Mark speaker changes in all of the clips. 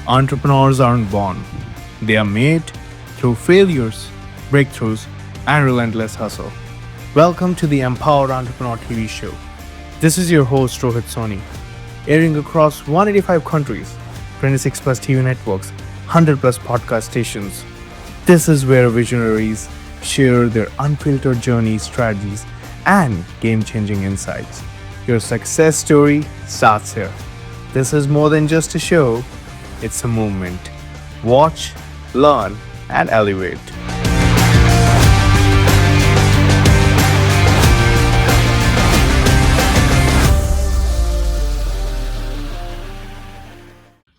Speaker 1: Entrepreneurs aren't born, they are made through failures, breakthroughs, and relentless hustle. Welcome to the Empowered Entrepreneur TV show. This is your host Rohit Soni, airing across 185 countries, 26 plus TV networks, 100 plus podcast stations. This is where visionaries share their unfiltered journeys, strategies, and game changing insights. Your success story starts here. This is more than just a show, it's a movement. Watch, learn, and elevate.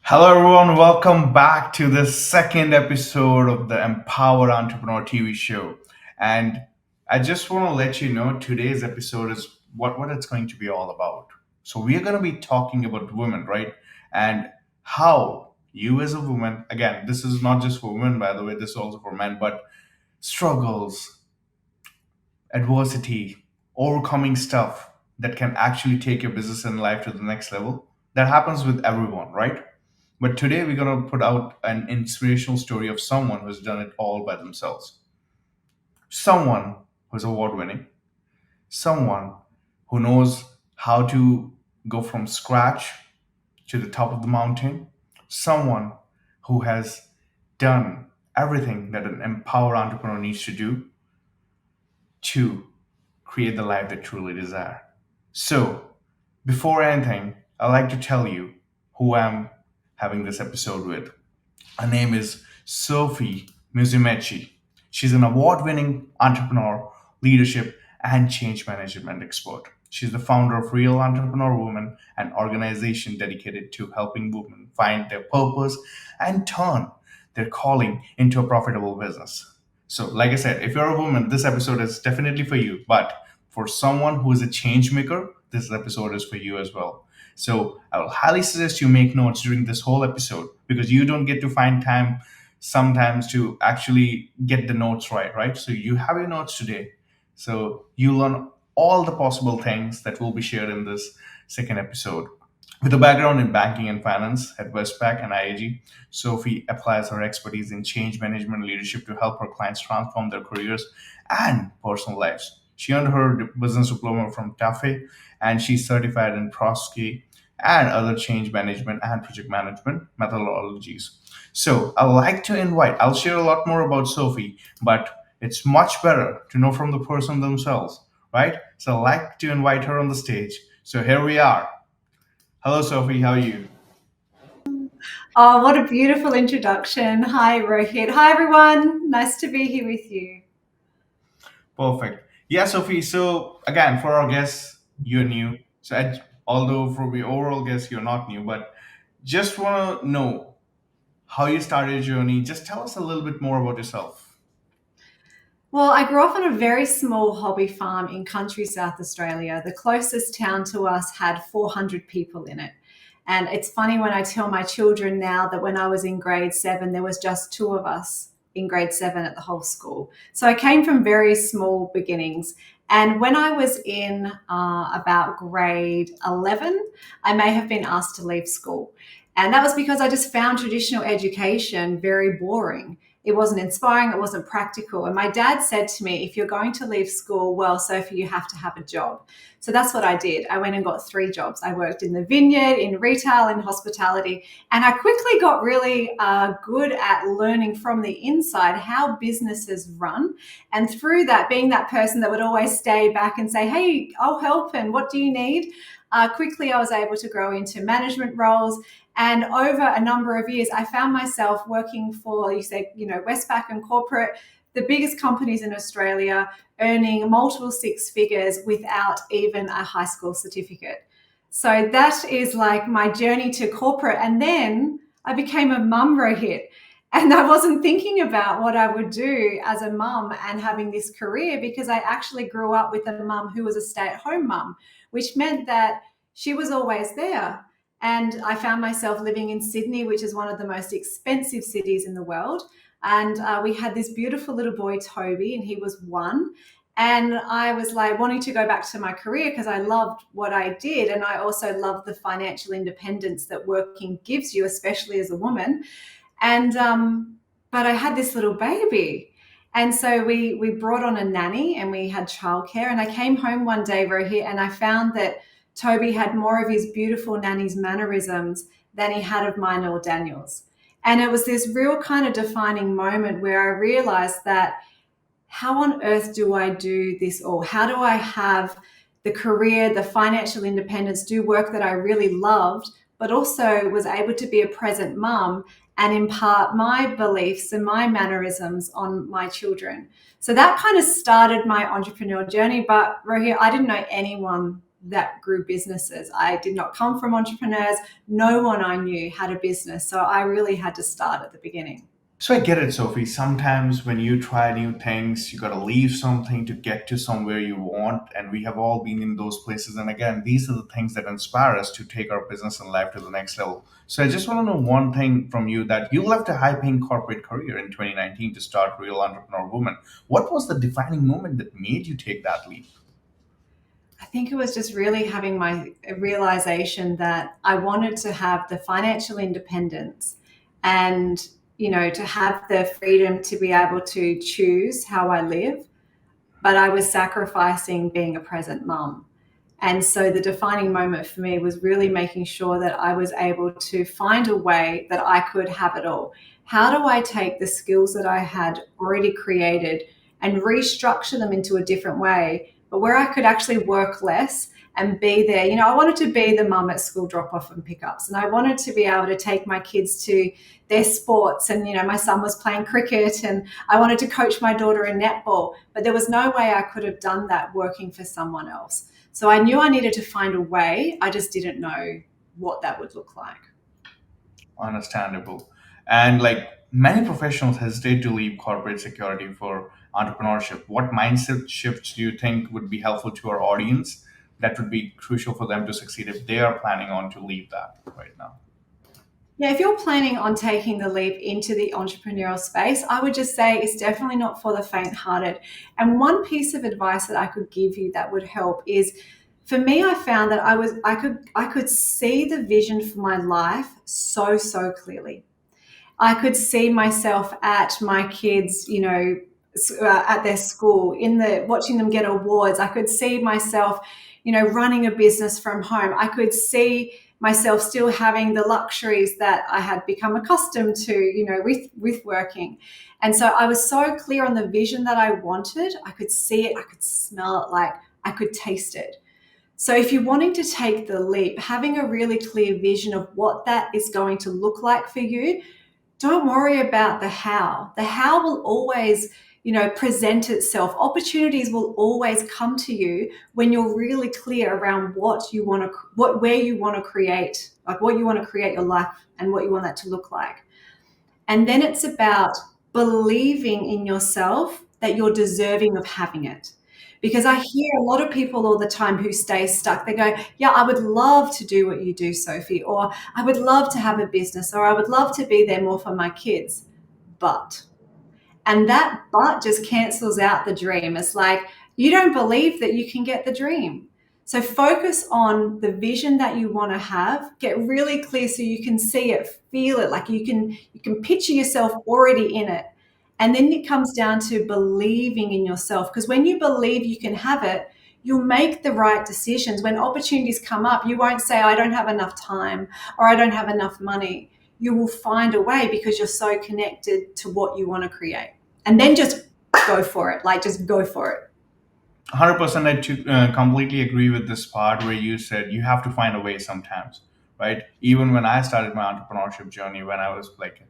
Speaker 1: Hello, everyone. Welcome back to the second episode of the Empowered Entrepreneur TV show. And I just want to let you know today's episode is what it's going to be all about. So, we are going to be talking about women, right? And how you, as a woman, again, this is not just for women, by the way, this is also for men, but struggles, adversity, overcoming stuff that can actually take your business and life to the next level. That happens with everyone, right? But today we're going to put out an inspirational story of someone who's done it all by themselves. Someone who's award winning, someone who knows how to go from scratch to the top of the mountain, someone who has done everything that an empowered entrepreneur needs to do to create the life they truly desire. So, before anything, I'd like to tell you who I'm having this episode with. Her name is Sophie Musumeci. She's an award winning entrepreneur, leadership, and change management expert. She's the founder of Real Entrepreneur Women, an organization dedicated to helping women find their purpose and turn their calling into a profitable business. So, like I said, if you're a woman, this episode is definitely for you. But for someone who is a change maker, this episode is for you as well. So I will highly suggest you make notes during this whole episode because you don't get to find time sometimes to actually get the notes right? So you have your notes today. So you learn all the possible things that will be shared in this second episode. With a background in banking and finance at Westpac and IAG, Sophie applies her expertise in change management and leadership to help her clients transform their careers and personal lives. She earned her business diploma from TAFE and she's certified in Prosky and other change management and project management methodologies. So I'll share a lot more about Sophie, but it's much better to know from the person themselves, right? So I'd like to invite her on the stage. So here we are. Hello, Sophie. How are you?
Speaker 2: Oh, what a beautiful introduction. Hi, Rohit. Hi, everyone. Nice to be here with you.
Speaker 1: Perfect. Yeah, Sophie. So again, for our guests, you're new. Although for the overall guests, you're not new, but just want to know how you started your journey. Just tell us a little bit more about yourself.
Speaker 2: Well, I grew up on a very small hobby farm in country South Australia. The closest town to us had 400 people in it. And it's funny when I tell my children now that when I was in grade 7, there was just 2 of us in grade 7 at the whole school. So I came from very small beginnings. And when I was in about grade 11, I may have been asked to leave school. And that was because I just found traditional education very boring. It wasn't inspiring, it wasn't practical. And my dad said to me, if you're going to leave school, well, Sophie, you have to have a job. So that's what I did. I went and got 3 jobs. I worked in the vineyard, in retail, in hospitality, and I quickly got really good at learning from the inside how businesses run. And through that, being that person that would always stay back and say, hey, I'll help, and what do you need? Quickly, I was able to grow into management roles. And over a number of years, I found myself working for, Westpac and corporate, the biggest companies in Australia, earning multiple 6 figures without even a high school certificate. So that is like my journey to corporate. And then I became a mum, Rohit. And I wasn't thinking about what I would do as a mum and having this career because I actually grew up with a mum who was a stay-at-home mum, which meant that she was always there. And I found myself living in Sydney, which is one of the most expensive cities in the world. And we had this beautiful little boy, Toby, and he was 1. And I was like wanting to go back to my career because I loved what I did. And I also loved the financial independence that working gives you, especially as a woman. And but I had this little baby, and so we brought on a nanny and we had childcare. And I came home one day, Rohit, and I found that Toby had more of his beautiful nanny's mannerisms than he had of mine or Daniel's. And it was this real kind of defining moment where I realized that how on earth do I do this all? How do I have the career, the financial independence, do work that I really loved, but also was able to be a present mum and impart my beliefs and my mannerisms on my children? So that kind of started my entrepreneurial journey. But Rohit, I didn't know anyone that grew businesses. I did not come from entrepreneurs. No one I knew had a business. So I really had to start at the beginning.
Speaker 1: So I get it, Sophie. Sometimes when you try new things, you got to leave something to get to somewhere you want. And we have all been in those places. And again, these are the things that inspire us to take our business and life to the next level. So I just want to know one thing from you, that you left a high paying corporate career in 2019 to start Real Entrepreneur Woman. What was the defining moment that made you take that leap?
Speaker 2: I think it was just really having my realization that I wanted to have the financial independence and, to have the freedom to be able to choose how I live, but I was sacrificing being a present mum. And so the defining moment for me was really making sure that I was able to find a way that I could have it all. How do I take the skills that I had already created and restructure them into a different way, but where I could actually work less and be there? I wanted to be the mum at school drop off and pickups, and I wanted to be able to take my kids to their sports. And, my son was playing cricket, and I wanted to coach my daughter in netball, but there was no way I could have done that working for someone else. So I knew I needed to find a way. I just didn't know what that would look like.
Speaker 1: Understandable. And like many professionals hesitate to leave corporate security for entrepreneurship. What mindset shifts do you think would be helpful to our audience, that would be crucial for them to succeed if they are planning on to leave that right now?
Speaker 2: Yeah, if you're planning on taking the leap into the entrepreneurial space, I would just say it's definitely not for the faint-hearted. And one piece of advice that I could give you that would help is, for me, I found that I could see the vision for my life so clearly. I could see myself at my kids, at their school, in the watching them get awards. I could see myself, running a business from home. I could see myself still having the luxuries that I had become accustomed to, with working. And so I was so clear on the vision that I wanted. I could see it, I could smell it, like I could taste it. So if you're wanting to take the leap, having a really clear vision of what that is going to look like for you, don't worry about the how. The how will always, present itself. Opportunities will always come to you when you're really clear around where you want to create, like what you want to create your life and what you want that to look like. And then it's about believing in yourself that you're deserving of having it. Because I hear a lot of people all the time who stay stuck. They go, yeah, I would love to do what you do, Sophie, or I would love to have a business, or I would love to be there more for my kids. But, and that but just cancels out the dream. It's like, you don't believe that you can get the dream. So focus on the vision that you want to have. Get really clear so you can see it, feel it, like you can picture yourself already in it. And then it comes down to believing in yourself, because when you believe you can have it, you'll make the right decisions. When opportunities come up, you won't say, I don't have enough time or I don't have enough money. You will find a way because you're so connected to what you want to create. And then just go for it. Like, just go for it.
Speaker 1: 100%. Completely agree with this part where you said you have to find a way sometimes, right? Even when I started my entrepreneurship journey when I was like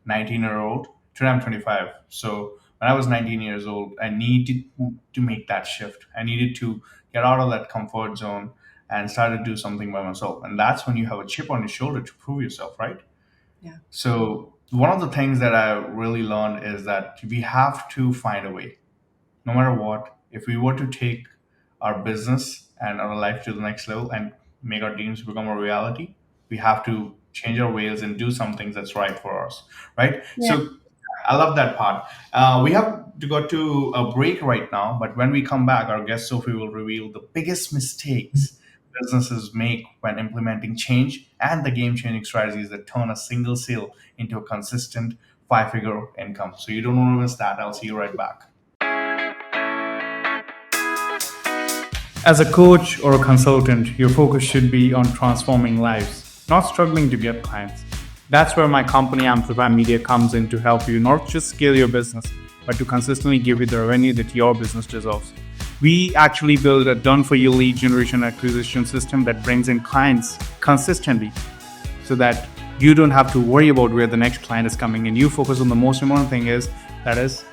Speaker 1: 19-year old, today I'm 25. So when I was 19 years old, I needed to make that shift. I needed to get out of that comfort zone and start to do something by myself. And that's when you have a chip on your shoulder to prove yourself, right?
Speaker 2: Yeah.
Speaker 1: So one of the things that I really learned is that we have to find a way, no matter what. If we were to take our business and our life to the next level and make our dreams become a reality, we have to change our ways and do some things that's right for us, right?
Speaker 2: Yeah.
Speaker 1: So I love that part. We have to go to a break right now, but when we come back, our guest Sophie will reveal the biggest mistakes businesses make when implementing change and the game changing strategies that turn a single sale into a consistent five-figure income. So you don't want to miss that. I'll see you right back. As a coach or a consultant, your focus should be on transforming lives, not struggling to get clients. That's where my company Amplify Media comes in to help you not just scale your business, but to consistently give you the revenue that your business deserves. We actually build a done for you lead generation acquisition system that brings in clients consistently so that you don't have to worry about where the next client is coming in. You focus on the most important thing that is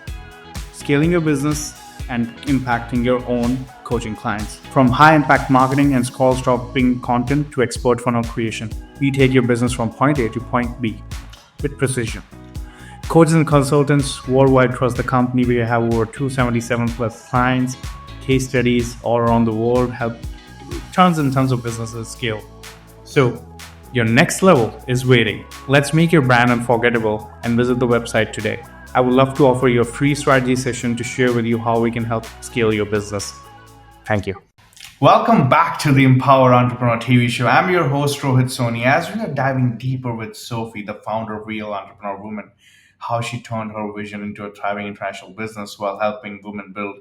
Speaker 1: scaling your business and impacting your own coaching clients. From high impact marketing and scroll stopping content to expert funnel creation, we take your business from point A to point B with precision. Coaches and consultants worldwide trust the company. We have over 277 plus clients, case studies all around the world, help tons and tons of businesses scale. So your next level is waiting. Let's make your brand unforgettable and visit the website today. I would love to offer you a free strategy session to share with you how we can help scale your business. Thank you. Welcome back to the Empower Entrepreneur TV show. I'm your host, Rohit Soni. As we are diving deeper with Sophie, the founder of Real Entrepreneur Woman, how she turned her vision into a thriving international business while helping women build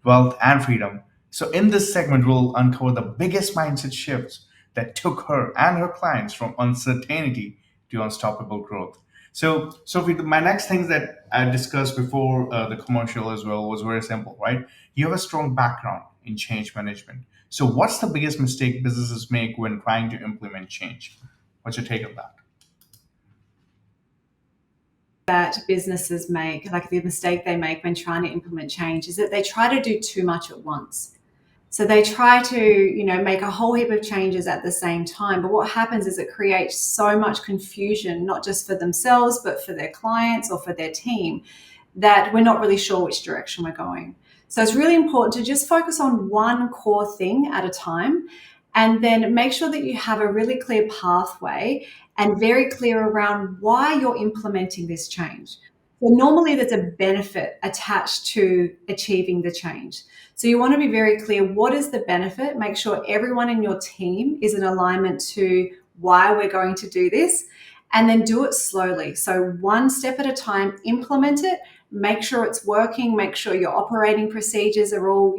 Speaker 1: wealth and freedom. So, in this segment, we'll uncover the biggest mindset shifts that took her and her clients from uncertainty to unstoppable growth. So, Sophie, my next things that I discussed before the commercial as well was very simple, right? You have a strong background in change management. So, what's the biggest mistake businesses make when trying to implement change? What's your take on that?
Speaker 2: That businesses make, like the mistake they make when trying to implement change, is that they try to do too much at once. So they try to, make a whole heap of changes at the same time. But what happens is it creates so much confusion, not just for themselves, but for their clients or for their team, that we're not really sure which direction we're going. So it's really important to just focus on one core thing at a time, and then make sure that you have a really clear pathway and very clear around why you're implementing this change. So normally there's a benefit attached to achieving the change. So you want to be very clear, what is the benefit? Make sure everyone in your team is in alignment to why we're going to do this, and then do it slowly. So one step at a time, implement it, make sure it's working, make sure your operating procedures are all,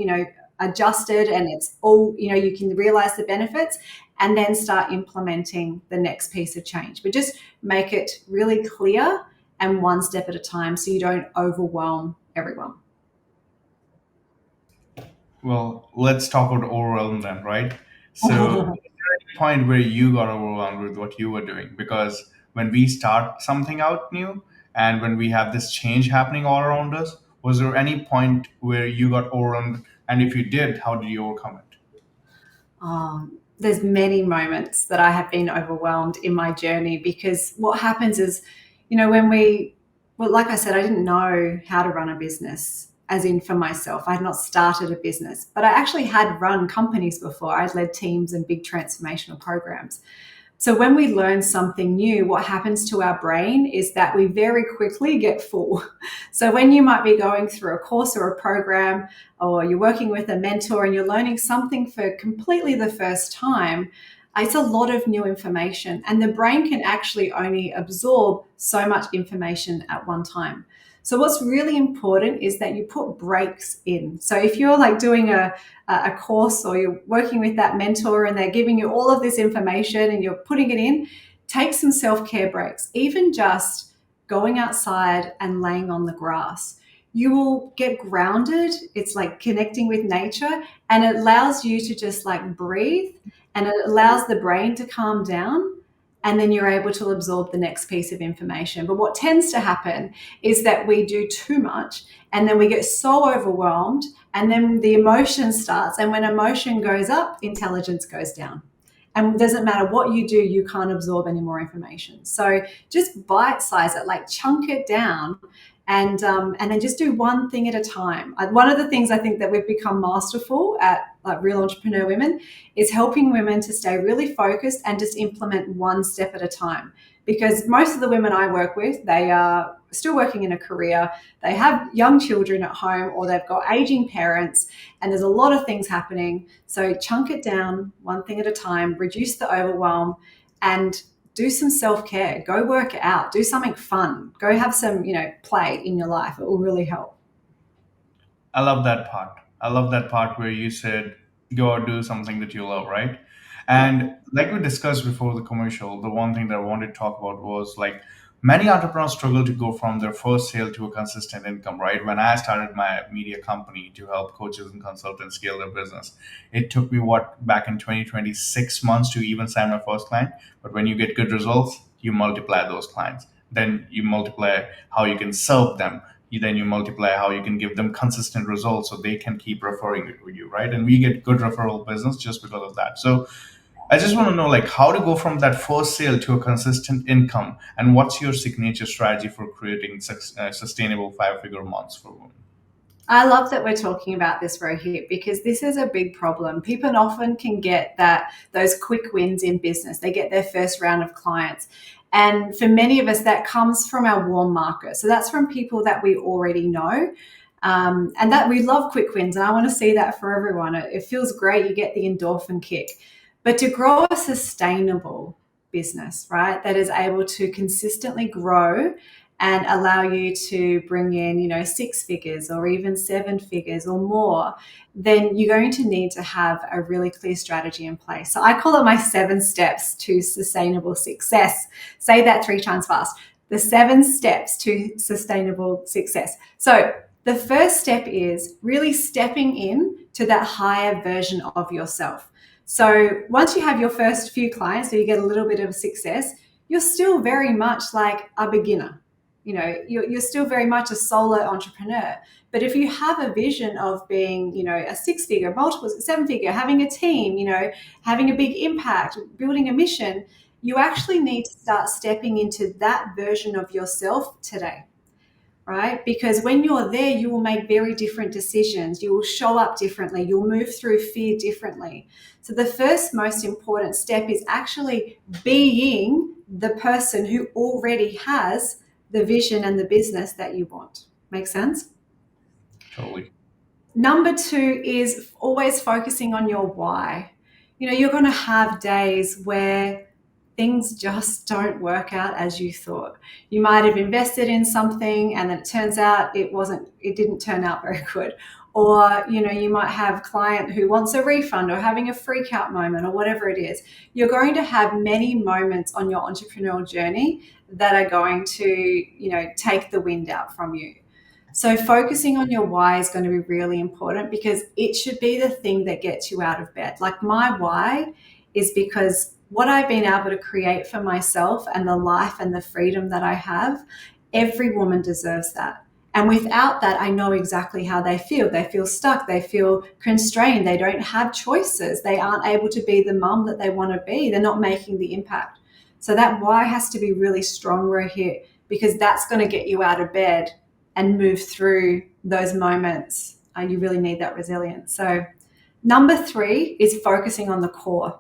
Speaker 2: adjusted and it's all, you can realize the benefits, and then start implementing the next piece of change. But just make it really clear and one step at a time so you don't overwhelm everyone.
Speaker 1: Well, let's talk about overwhelm then, right? So, is there any point where you got overwhelmed with what you were doing? Because when we start something out new and when we have this change happening all around us, was there any point where you got overwhelmed? And if you did, how did you overcome it?
Speaker 2: There's many moments that I have been overwhelmed in my journey, because what happens is, like I said, I didn't know how to run a business, as in for myself. I had not started a business, but I actually had run companies before. I'd led teams and big transformational programs. So when we learn something new, what happens to our brain is that we very quickly get full. So when you might be going through a course or a program, or you're working with a mentor and you're learning something for completely the first time, it's a lot of new information, and the brain can actually only absorb so much information at one time. So what's really important is that you put breaks in. So if you're like doing a course, or you're working with that mentor and they're giving you all of this information and you're putting it in, take some self-care breaks. Even just going outside and laying on the grass, you will get grounded. It's like connecting with nature, and it allows you to just like breathe, and it allows the brain to calm down, and then you're able to absorb the next piece of information. But what tends to happen is that we do too much, and then we get so overwhelmed, and then the emotion starts. And when emotion goes up, intelligence goes down. And it doesn't matter what you do, you can't absorb any more information. So just bite size it, like chunk it down, and then just do one thing at a time. One of the things I think that we've become masterful at, like Real Entrepreneur Women, is helping women to stay really focused and just implement one step at a time. Because most of the women I work with, they are still working in a career, they have young children at home, or they've got aging parents, and there's a lot of things happening. So chunk it down one thing at a time, reduce the overwhelm, and do some self-care. Go work out, do something fun, go have some, play in your life. It will really help.
Speaker 1: I love that part. I love that part where you said go or do something that you love, right?
Speaker 2: Yeah.
Speaker 1: And like we discussed before the commercial, the one thing that I wanted to talk about was like many entrepreneurs struggle to go from their first sale to a consistent income, right? When I started my media company to help coaches and consultants scale their business, it took me what back in 2020 6 months to even sign my first client. But when you get good results, you multiply those clients. Then you multiply how you can serve them, then you multiply how you can give them consistent results so they can keep referring it to you, right? And we get good referral business just because of that. So I just want to know like how to go from that first sale to a consistent income, and what's your signature strategy for creating sustainable five-figure months for women.
Speaker 2: I love that we're talking about this, Rohit, because this is a big problem. People often can get those quick wins in business. They get their first round of clients. And for many of us, that comes from our warm market. So that's from people that we already know. And that we love quick wins. And I want to see that for everyone. It feels great. You get the endorphin kick. But to grow a sustainable business, right, that is able to consistently grow and allow you to bring in, six figures or even seven figures or more, then you're going to need to have a really clear strategy in place. So I call it my 7 steps to sustainable success. Say that 3 times fast. The 7 steps to sustainable success. So the first step is really stepping in to that higher version of yourself. So once you have your first few clients, so you get a little bit of success, you're still very much like a beginner. You're still very much a solo entrepreneur. But if you have a vision of being, a 6 figure, multiple 7 figure, having a team, having a big impact, building a mission, you actually need to start stepping into that version of yourself today, right? Because when you're there, you will make very different decisions. You will show up differently. You'll move through fear differently. So the first most important step is actually being the person who already has the vision and the business that you want. Make sense?
Speaker 1: Totally.
Speaker 2: Number 2 is always focusing on your why. You're going to have days where things just don't work out as you thought. You might have invested in something and then it turns out it didn't turn out very good. Or, you might have a client who wants a refund or having a freak out moment or whatever it is. You're going to have many moments on your entrepreneurial journey that are going to, take the wind out from you. So focusing on your why is going to be really important because it should be the thing that gets you out of bed. Like my why is because what I've been able to create for myself and the life and the freedom that I have, every woman deserves that. And without that, I know exactly how they feel. They feel stuck. They feel constrained. They don't have choices. They aren't able to be the mum that they want to be. They're not making the impact. So that why has to be really strong right here because that's going to get you out of bed and move through those moments. You really need that resilience. So number 3 is focusing on the core.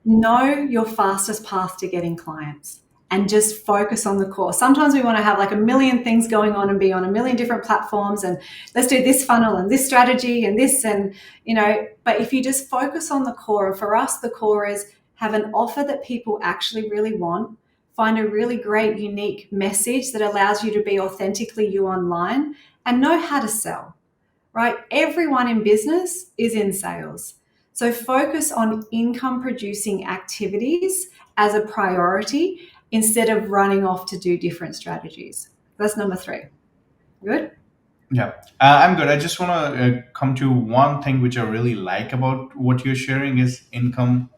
Speaker 2: Know your fastest path to getting clients and just focus on the core. Sometimes we want to have like a million things going on and be on a million different platforms and let's do this funnel and this strategy and this and, but if you just focus on the core, and for us, the core is have an offer that people actually really want, find a really great, unique message that allows you to be authentically you online and know how to sell, right? Everyone in business is in sales. So focus on income producing activities as a priority instead of running off to do different strategies. That's number 3. Good?
Speaker 1: Yeah, I'm good. I just want to come to one thing which I really like about what you're sharing is income,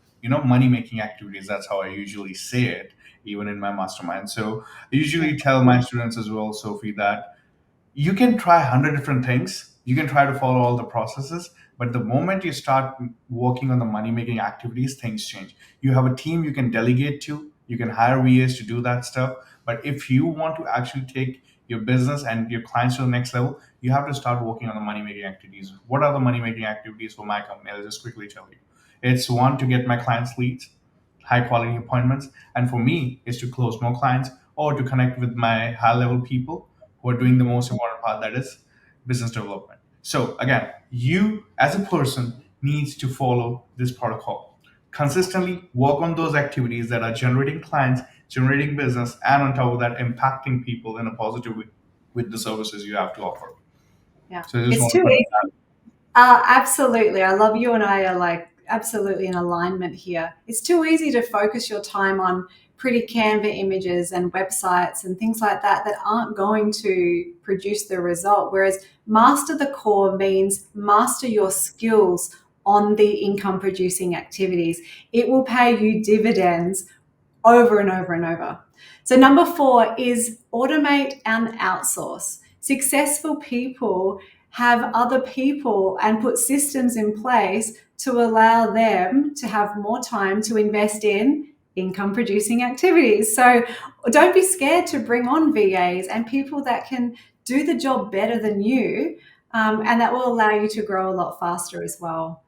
Speaker 1: money making activities. That's how I usually say it, even in my mastermind. So I
Speaker 2: Yeah.
Speaker 1: usually tell my students as well, Sophie, that you can try 100 different things. You can try to follow all the processes, but the moment you start working on the money making activities, things change. You have a team you can delegate to, you can hire VAs to do that stuff. But if you want to actually take your business and your clients to the next level, you have to start working on the money making activities. What are the money making activities for my company? I'll just quickly tell you. It's one, to get my clients leads, high quality appointments, and for me is to close more clients. or to connect with my high level people who are doing the most important part, that is business development. So again, you as a person needs to follow this protocol. Consistently work on those activities that are generating clients, generating business, and on top of that, impacting people in a positive way with the services you have to offer.
Speaker 2: Yeah.
Speaker 1: So I just
Speaker 2: It's
Speaker 1: want to
Speaker 2: too
Speaker 1: put
Speaker 2: easy.
Speaker 1: that.
Speaker 2: Absolutely. I love you and I are like absolutely in alignment here. It's too easy to focus your time on pretty Canva images and websites and things like that that aren't going to produce the result. Whereas master the core means master your skills on the income producing activities. It will pay you dividends over and over and over. So, number four is automate and outsource. Successful people have other people and put systems in place to allow them to have more time to invest in income producing activities. So, don't be scared to bring on VAs and people that can do the job better than you, and that will allow you to grow a lot faster as well.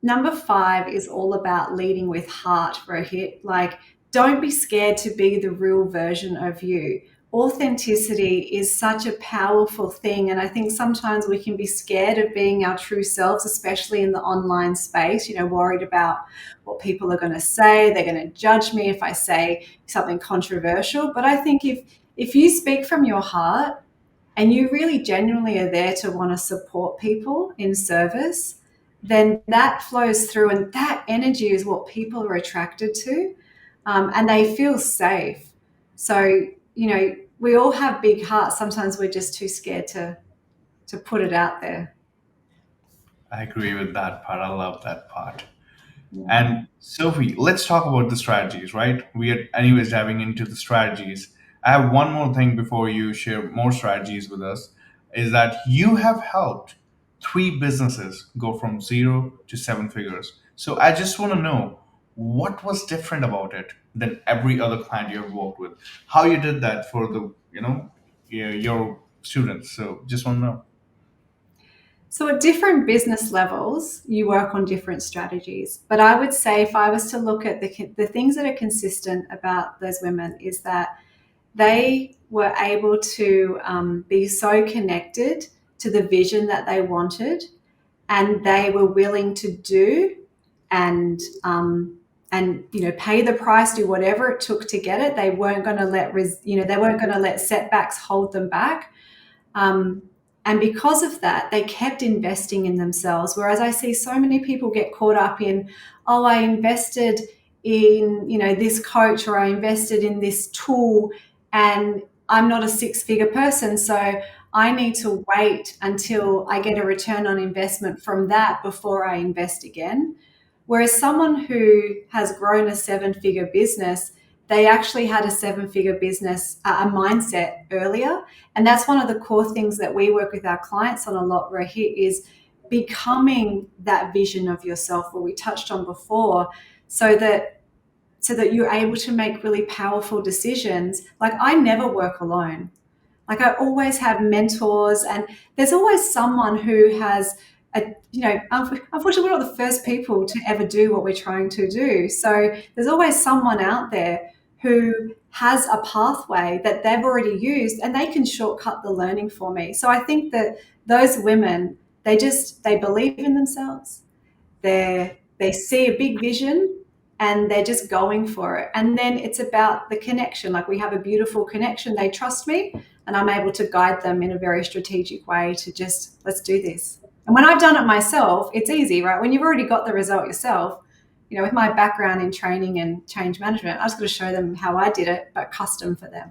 Speaker 2: Number five is all about leading with heart, Rohit. Like, don't be scared to be the real version of you. Authenticity is such a powerful thing. And I think sometimes we can be scared of being our true selves, especially in the online space, worried about what people are going to say. They're going to judge me if I say something controversial. But I think if you speak from your heart and you really genuinely are there to want to support people in service, then that flows through, and that energy is what people are attracted to, and they feel safe. So, we all have big hearts. Sometimes we're just too scared to put it out there.
Speaker 1: I agree with that part. I love that part.
Speaker 2: Yeah.
Speaker 1: And Sophie, let's talk about the strategies, right? We are, anyways, diving into the strategies. I have one more thing before you share more strategies with us is that you have helped three businesses go from zero to seven figures. So I just want to know what was different about it than every other client you have worked with. How you did that for the, your students. So just want to know.
Speaker 2: So at different business levels, you work on different strategies. But I would say if I was to look at the things that are consistent about those women is that they were able to be so connected to the vision that they wanted, and they were willing to do and pay the price, do whatever it took to get it. They weren't going to they weren't going to let setbacks hold them back. um, and because of that, they kept investing in themselves. Whereas I see so many people get caught up in, oh, I invested in, this coach, or I invested in this tool, and I'm not a six-figure person. So I need to wait until I get a return on investment from that before I invest again. Whereas someone who has grown a seven-figure business, they actually had a seven-figure business, a mindset earlier. And that's one of the core things that we work with our clients on a lot, Rohit, is becoming that vision of yourself, where we touched on before, so that you're able to make really powerful decisions. Like, I never work alone. Like, I always have mentors, and there's always someone who has unfortunately, we're not the first people to ever do what we're trying to do. So there's always someone out there who has a pathway that they've already used, and they can shortcut the learning for me. So I think that those women, they believe in themselves. They see a big vision, and they're just going for it. And then it's about the connection. Like, we have a beautiful connection. They trust me, and I'm able to guide them in a very strategic way to just, let's do this. And when I've done it myself, it's easy, right? When you've already got the result yourself, with my background in training and change management, I just got to show them how I did it, but custom for them.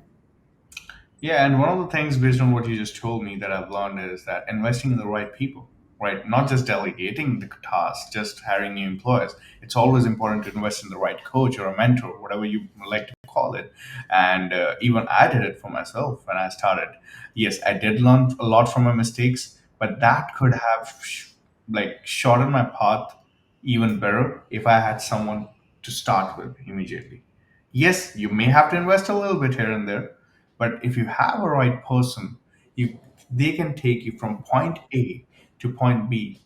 Speaker 1: Yeah, and one of the things based on what you just told me that I've learned is that investing in the right people, right? Not just delegating the task, just hiring new employees. It's always important to invest in the right coach or a mentor, whatever you like to call it. And even I did it for myself when I started. Yes, I did learn a lot from my mistakes, but that could have shortened my path even better if I had someone to start with immediately. Yes, you may have to invest a little bit here and there, but if you have a right person, you they can take you from point A to point B,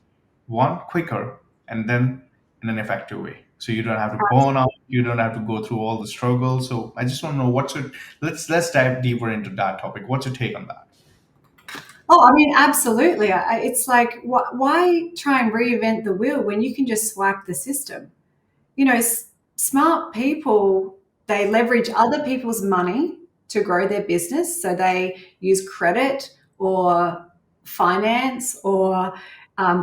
Speaker 1: one quicker and then in an effective way. so you don't have to burn out, you don't have to go through all the struggles. So I just want to know what's your, let's dive deeper into that topic. What's your take on that?
Speaker 2: Oh, I mean, absolutely. It's like, why try and reinvent the wheel when you can just swipe the system? You know, smart people, they leverage other people's money to grow their business. So they use credit or finance, or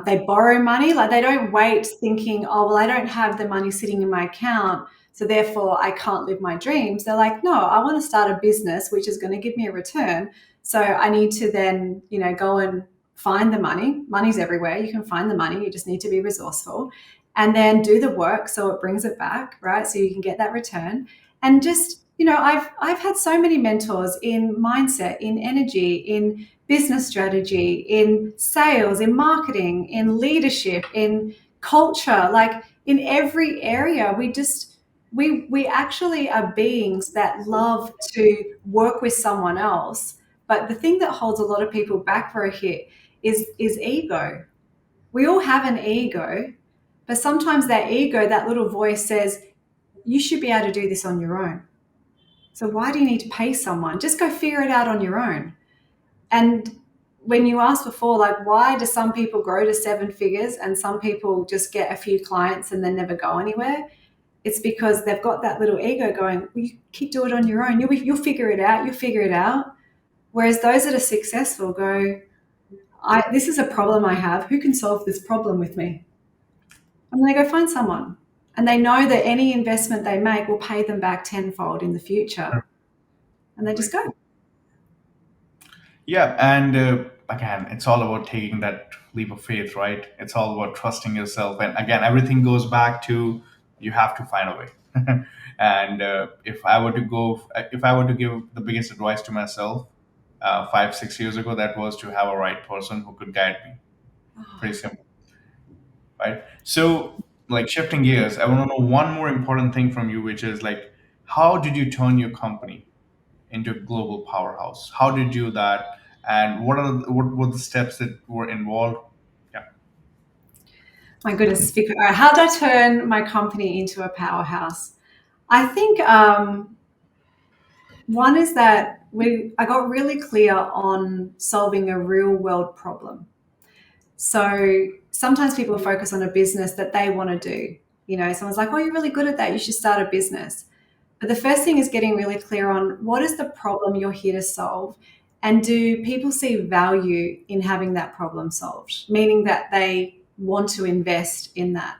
Speaker 2: they borrow money. Like, they don't wait thinking, oh, well, I don't have the money sitting in my account, so therefore I can't live my dreams. They're like, no, I want to start a business which is going to give me a return. So I need to then, go and find the money. Money's everywhere. You can find the money. You just need to be resourceful, and then do the work so it brings it back, right? So you can get that return. And just, I've had so many mentors in mindset, in energy, in business strategy, in sales, in marketing, in leadership, in culture, like in every area. We actually are beings that love to work with someone else. But the thing that holds a lot of people back for a hit is ego. We all have an ego, but sometimes that ego, that little voice says, you should be able to do this on your own. So why do you need to pay someone? Just go figure it out on your own. And when you asked before, like, why do some people grow to seven figures and some people just get a few clients and then never go anywhere? It's because they've got that little ego going, well, you keep doing it on your own. You'll figure it out. You'll figure it out. Whereas those that are successful go, this is a problem I have. Who can solve this problem with me? And they go find someone. And they know that any investment they make will pay them back tenfold in the future. And they just go.
Speaker 1: Yeah, and again, it's all about taking that leap of faith, right? It's all about trusting yourself, and again, everything goes back to you have to find a way. And if I were to give the biggest advice to myself 5 6 years ago, that was to have a right person who could guide me. Pretty simple, right? So, like shifting gears, I want to know one more important thing from you, which is like, how did you turn your company into a global powerhouse? How did you do that? And what were the steps that were involved? Yeah.
Speaker 2: My goodness, how did I turn my company into a powerhouse? I think one is that I got really clear on solving a real world problem. So sometimes people focus on a business that they want to do. Someone's like, oh, you're really good at that. You should start a business. But the first thing is getting really clear on what is the problem you're here to solve, and do people see value in having that problem solved, meaning that they want to invest in that.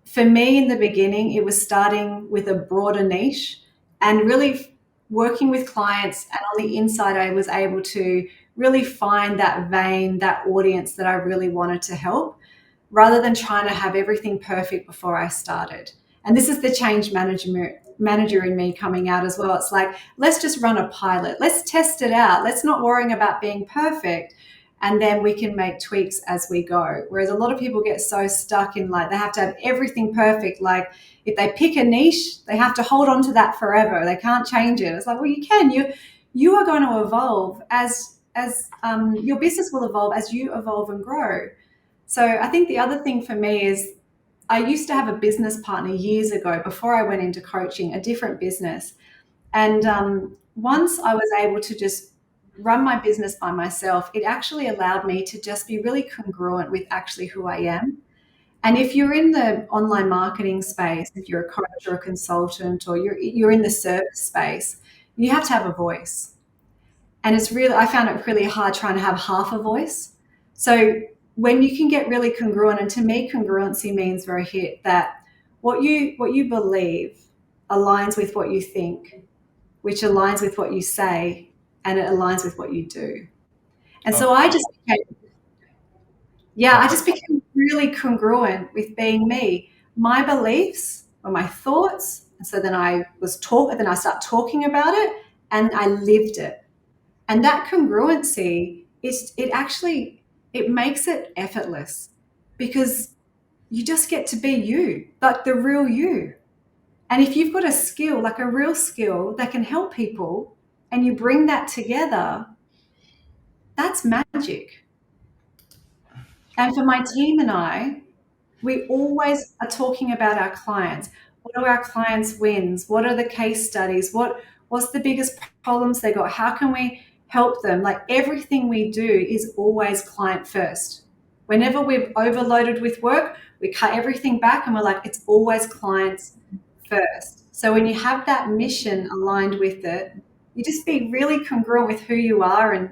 Speaker 2: For me, in the beginning, it was starting with a broader niche and really working with clients. And on the inside, I was able to really find that vein, that audience that I really wanted to help, rather than trying to have everything perfect before I started. And this is the change manager in me coming out as well. It's like, let's just run a pilot. Let's test it out. Let's not worrying about being perfect. And then we can make tweaks as we go. Whereas a lot of people get so stuck in, like, they have to have everything perfect. Like, if they pick a niche, they have to hold on to that forever. They can't change it. It's like, well, you can. You are going to evolve as your business will evolve as you evolve and grow. So I think the other thing for me is, I used to have a business partner years ago before I went into coaching, a different business. And once I was able to just run my business by myself, it actually allowed me to just be really congruent with actually who I am. And if you're in the online marketing space, if you're a coach or a consultant, or you're in the service space, you have to have a voice. And I found it really hard trying to have half a voice. So when you can get really congruent, and to me, congruency means, very hit, that what you believe aligns with what you think, which aligns with what you say, and it aligns with what you do. And so
Speaker 1: Okay.
Speaker 2: I just
Speaker 1: Perfect.
Speaker 2: became really congruent with being me. My beliefs were my thoughts. And so then I start talking about it, and I lived it. And that congruency it makes it effortless, because you just get to be you, like the real you. And if you've got a skill, like a real skill that can help people, and you bring that together, that's magic. And for my team and I, We always are talking about our clients. What are our clients' wins? What are the case studies? What's the biggest problems they got? How can we help them? Like everything we do is always client first. Whenever we're overloaded with work, we cut everything back and we're like, it's always clients first. So when you have that mission aligned with it, you just be really congruent with who you are and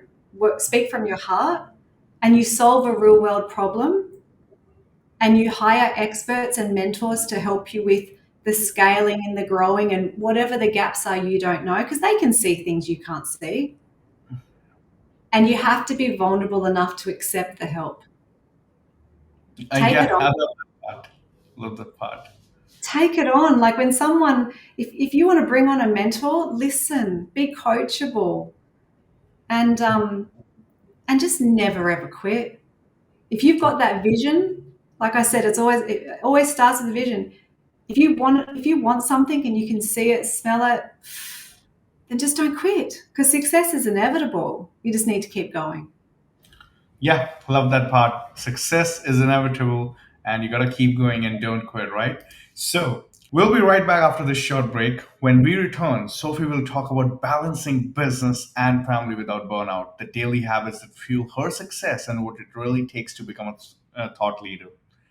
Speaker 2: speak from your heart, and you solve a real world problem, and you hire experts and mentors to help you with the scaling and the growing and whatever the gaps are you don't know, because they can see things you can't see. And you have to be vulnerable enough to accept the help. Take it
Speaker 1: Yeah, I
Speaker 2: on.
Speaker 1: love that part. Love that part.
Speaker 2: Take it on. Like when someone, if you want to bring on a mentor, listen, be coachable, and just never ever quit. If you've got that vision, like I said, it always starts with a vision. If you want something and you can see it, smell it, then just don't quit, because success is inevitable. You just need to keep going.
Speaker 1: Yeah, love that part. Success is inevitable, and you got to keep going and don't quit, right? So, we'll be right back after this short break. When we return, Sophie will talk about balancing business and family without burnout, the daily habits that fuel her success, and what it really takes to become a thought leader.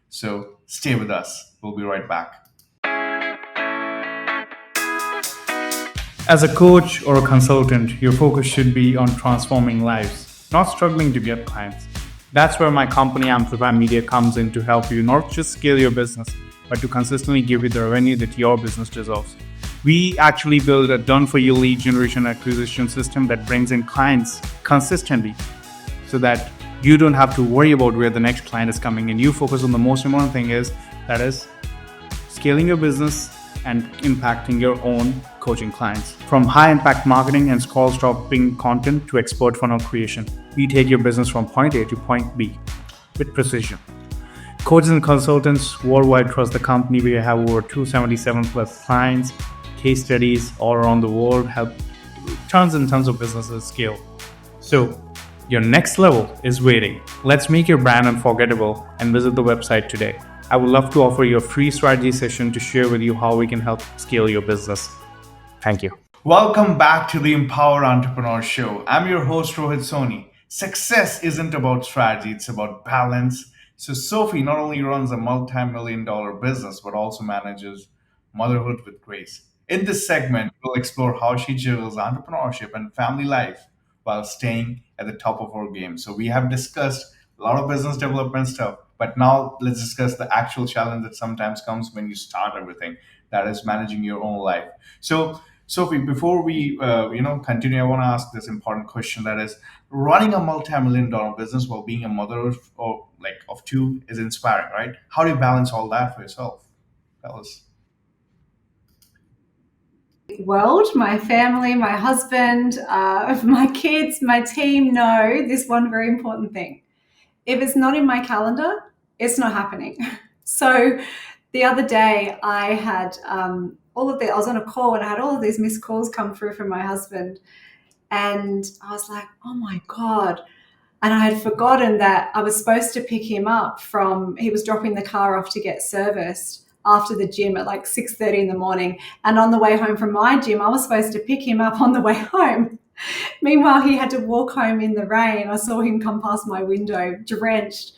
Speaker 1: So, stay with us. We'll be right back. As a coach or a consultant, your focus should be on transforming lives, not struggling to get clients. That's where my company Amplify Media comes in to help you not just scale your business, but to consistently give you the revenue that your business deserves. We actually build a done for you lead generation acquisition system that brings in clients consistently so that you don't have to worry about where the next client is coming in. You focus on the most important thing that is scaling your business and impacting your own coaching clients. From high impact marketing and scroll stopping content to expert funnel creation, we take your business from point A to point B with precision. Coaches and consultants worldwide trust the company. We have over 277 plus clients, case studies all around the world, help tons and tons of businesses scale. So your next level is waiting. Let's make your brand unforgettable and visit the website today. I would love to offer you a free strategy session to share with you how we can help scale your business. Thank you. Welcome back to the Empower Entrepreneur Show. I'm your host, Rohit Soni. Success isn't about strategy, it's about balance. So, Sophie not only runs a multi million dollar business, but also manages motherhood with grace. In this segment, we'll explore how she juggles entrepreneurship and family life while staying at the top of her game. So, we have discussed a lot of business development stuff, but now let's discuss the actual challenge that sometimes comes when you start everything, that is managing your own life. So, Sophie, before we continue, I want to ask this important question. That is, running a multi-million dollar business while being a mother of two is inspiring, right? How do you balance all that for yourself? Tell us.
Speaker 2: World, my family, my husband, my kids, my team know this one very important thing. If it's not in my calendar, it's not happening. So the other day, I had I was on a call and I had all of these missed calls come through from my husband, and I was like, oh my god. And I had forgotten that I was supposed to pick him up he was dropping the car off to get serviced after the gym at like 6:30 in the morning. And on the way home from my gym, I was supposed to pick him up on the way home. Meanwhile, he had to walk home in the rain. I saw him come past my window drenched.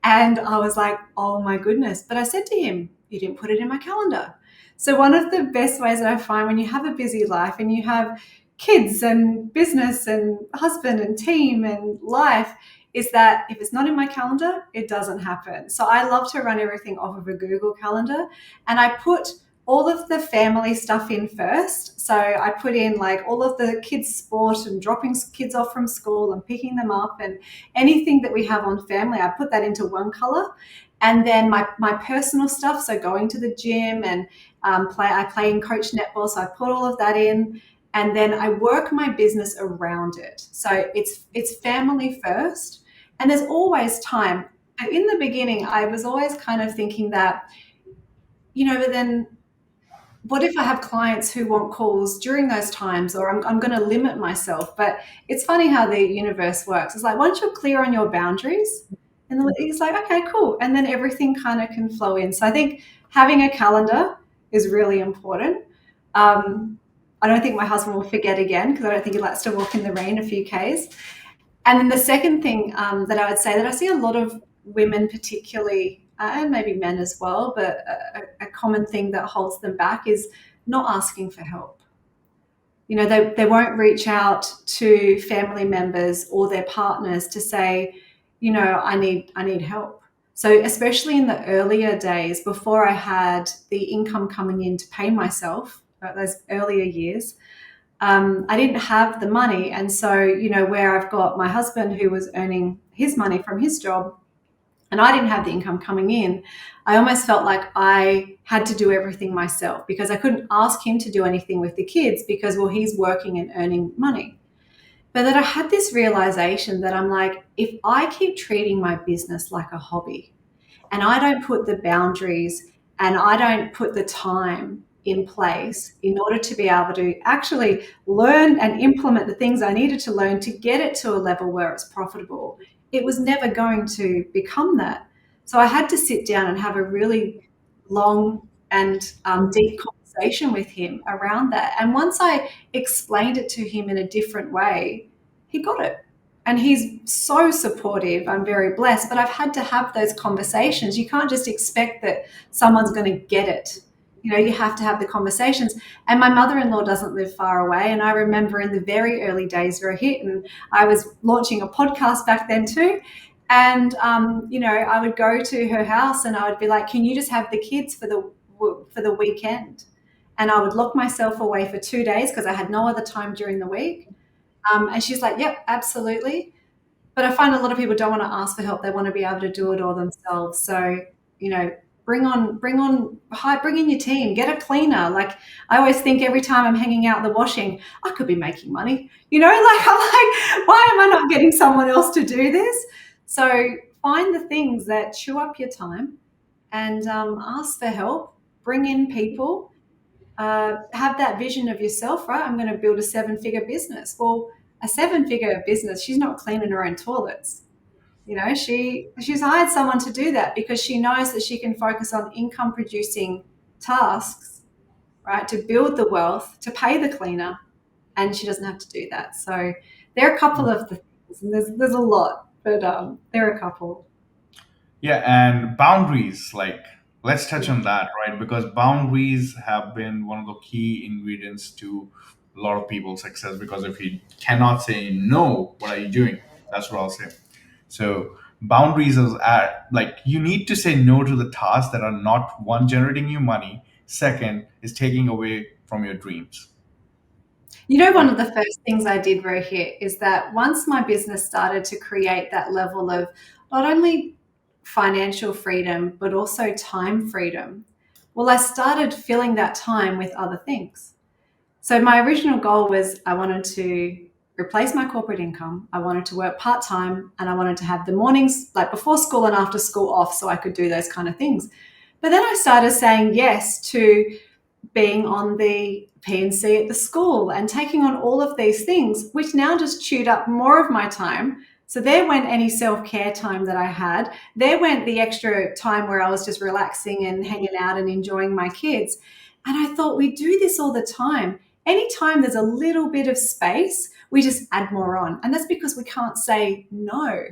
Speaker 2: And I was like, oh my goodness. But I said to him, you didn't put it in my calendar. So, one of the best ways that I find when you have a busy life and you have kids and business and husband and team and life is that if it's not in my calendar, it doesn't happen. So I love to run everything off of a Google Calendar, and I put all of the family stuff in first. So I put in like all of the kids' sport and dropping kids off from school and picking them up, and anything that we have on family, I put that into one color. And then my personal stuff, so going to the gym and I play and coach netball, so I put all of that in, and then I work my business around it. So it's family first, and there's always time. In the beginning, I was always kind of thinking that, but then what if I have clients who want calls during those times, or I'm going to limit myself? But it's funny how the universe works. It's like once you're clear on your boundaries, And then he's like, okay, cool. And then everything kind of can flow in. So I think having a calendar is really important. Um, I don't think my husband will forget again because I don't think he likes to walk in the rain a few Ks. And then the second thing that I would say that I see a lot of women, particularly, and maybe men as well, but a common thing that holds them back is not asking for help. You know, they won't reach out to family members or their partners to say, you know, I need help. So especially in the earlier days, before I had the income coming in to pay myself, right, those earlier years, I didn't have the money. And so, you know, where I've got my husband who was earning his money from his job and I didn't have the income coming in, I almost felt like I had to do everything myself because I couldn't ask him to do anything with the kids because, well, he's working and earning money. But then I had this realization that I'm like, if I keep treating my business like a hobby, and I don't put the boundaries and I don't put the time in place in order to be able to actually learn and implement the things I needed to learn to get it to a level where it's profitable, it was never going to become that. So I had to sit down and have a really long and deep conversation with him around that. And once I explained it to him in a different way, he got it, and he's so supportive. I'm very blessed, but I've had to have those conversations. You can't just expect that someone's going to get it. You know, you have to have the conversations. And my mother-in-law doesn't live far away. And I remember in the very early days, Rohit, and I was launching a podcast back then too. And you know, I would go to her house and I would be like, "Can you just have the kids for the weekend?" And I would lock myself away for 2 days because I had no other time during the week. And she's like, "Yep, absolutely." But I find a lot of people don't want to ask for help. They want to be able to do it all themselves. So, you know, bring in your team, get a cleaner. Like I always think every time I'm hanging out the washing, I could be making money. You know, like I'm like, why am I not getting someone else to do this? So find the things that chew up your time and ask for help. Bring in people. Have that vision of yourself, right? I'm going to build a seven-figure business. Well, a seven-figure business, she's not cleaning her own toilets. You know, she's hired someone to do that because she knows that she can focus on income producing tasks, right? To build the wealth, to pay the cleaner, and she doesn't have to do that. So there are a couple of the things, and there's a lot, but there are a couple.
Speaker 1: Yeah, and boundaries, like let's touch
Speaker 2: Yeah.
Speaker 1: on that, right? Because boundaries have been one of the key ingredients to a lot of people's success. Because if you cannot say no, what are you doing? That's what I'll say. So boundaries is like you need to say no to the tasks that are not one generating you money, second is taking away from your dreams,
Speaker 2: You know, one
Speaker 1: right?
Speaker 2: of the first things I did right here is that once my business started to create that level of not only financial freedom, but also time freedom, well, I started filling that time with other things. So my original goal was I wanted to replace my corporate income. I wanted to work part time and I wanted to have the mornings, like before school and after school, off so I could do those kind of things. But then I started saying yes to being on the P&C at the school and taking on all of these things, which now just chewed up more of my time. So there went any self-care time that I had. There went the extra time where I was just relaxing and hanging out and enjoying my kids. And I thought we do this all the time. Anytime there's a little bit of space, we just add more on. And that's because we can't say no.